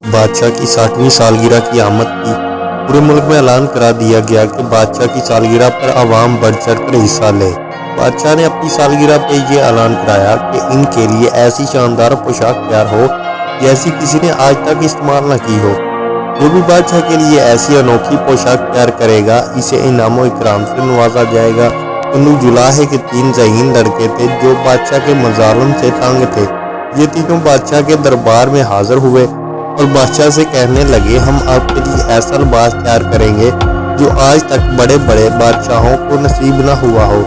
बादशाह की 60वीं सालगिरह की आमद की। पूरे मुल्क में ऐलान करा दिया गया कि बादशाह की सालगिरह पर आवाम बढ़ चढ़ कर हिस्सा ले। बादशाह ने अपनी सालगिरह पे ये ऐलान कराया कि इनके लिए ऐसी शानदार पोशाक तैयार हो जैसी किसी ने आज तक इस्तेमाल न की हो। जो भी बादशाह के लिए ऐसी अनोखी पोशाक तैयार करेगा इसे इनामो इकराम से नवाजा जाएगा। बनु जुलाहे के 3 ज़हीन लड़के थे जो बादशाह के मजालम से तंग थे। ये तीनों बादशाह के दरबार में हाजिर हुए और बादशाह से कहने लगे, हम आपके लिए ऐसा लिबास तैयार करेंगे जो आज तक बड़े बड़े बादशाहों को नसीब न हुआ हो,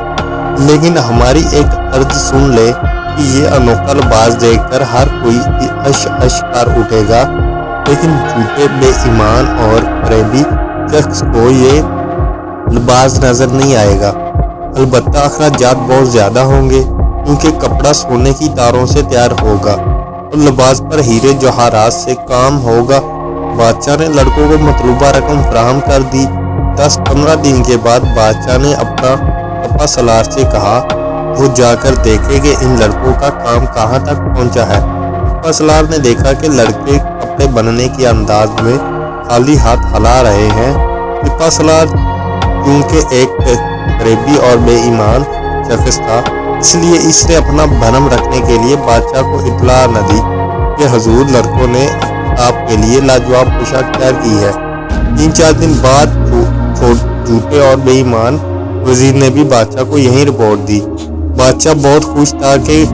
लेकिन हमारी एक अर्ज सुन ले कि ये अनोखा लिबास देखकर हर कोई अश कर उठेगा, लेकिन झूठे बेईमान और फरेबी शख्स को ये लिबास नजर नहीं आएगा। अलबत्ता अखराजात बहुत ज्यादा होंगे क्योंकि कपड़ा सोने की तारों से तैयार होगा और लिबास पर हीरे जवाहरात से काम होगा। बादशाह ने लड़कों को मतलूबा रकम फराहम कर दी। 10-15 दिन के बाद बादशाह ने अपना पप्पा सलार से कहा वो जाकर देखे कि इन लड़कों का काम कहाँ तक पहुँचा है। पप्पा सलार ने देखा कि लड़के कपड़े बनने के अंदाज में खाली हाथ हिला रहे हैं। पप्पा सलार क्योंकि एक फरेबी और बेईमान शख्स था, इसलिए इसने अपना भरम रखने के लिए बादशाह को इत्तला न दी कि हजूर लड़कों ने आपके लिए लाजवाब पोशाक तैयार की है। 3-4 दिन बाद झूठे और बेईमान वजीर ने भी बादशाह को यही रिपोर्ट दी। बादशाह बहुत खुश था कि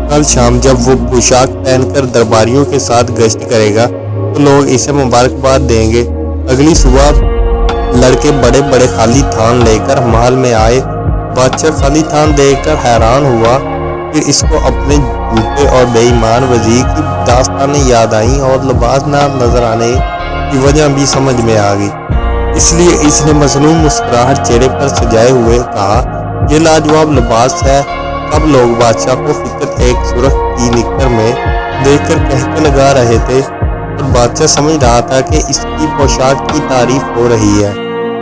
कल शाम जब वो पोशाक पहनकर दरबारियों के साथ गश्त करेगा तो लोग इसे मुबारकबाद देंगे। अगली सुबह लड़के बड़े बड़े खाली थान लेकर महल में आए। बादशाह खाली थान देखकर हैरान हुआ, फिर इसको अपने झूठे और बेईमान वजीर की दास्तानें याद आई और लिबास ना नजर आने की वजह भी समझ में आ गई। इसलिए इसने मसनून मुस्कुराहट चेहरे पर सजाए हुए कहा, ये लाजवाब लिबास है। अब लोग बादशाह को फिक्र एक सुर्ख की निक्कर में देखकर कहके लगा रहे थे और बादशाह समझ रहा था कि इसकी पोशाक की तारीफ हो रही है।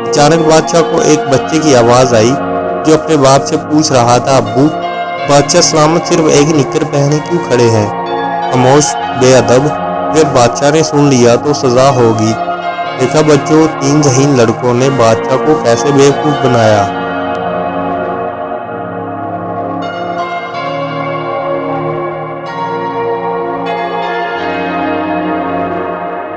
अचानक बादशाह को एक बच्चे की आवाज आई जो अपने बाप से पूछ रहा था, अब्बू बादशाह सलामत सिर्फ एक निक्कर पहने क्यों खड़े हैं? खामोश बेअदब। अगर बादशाह ने सुन लिया तो सजा होगी। देखा बच्चों, 3 ज़हीन लड़कों ने बादशाह को कैसे बेवकूफ बनाया।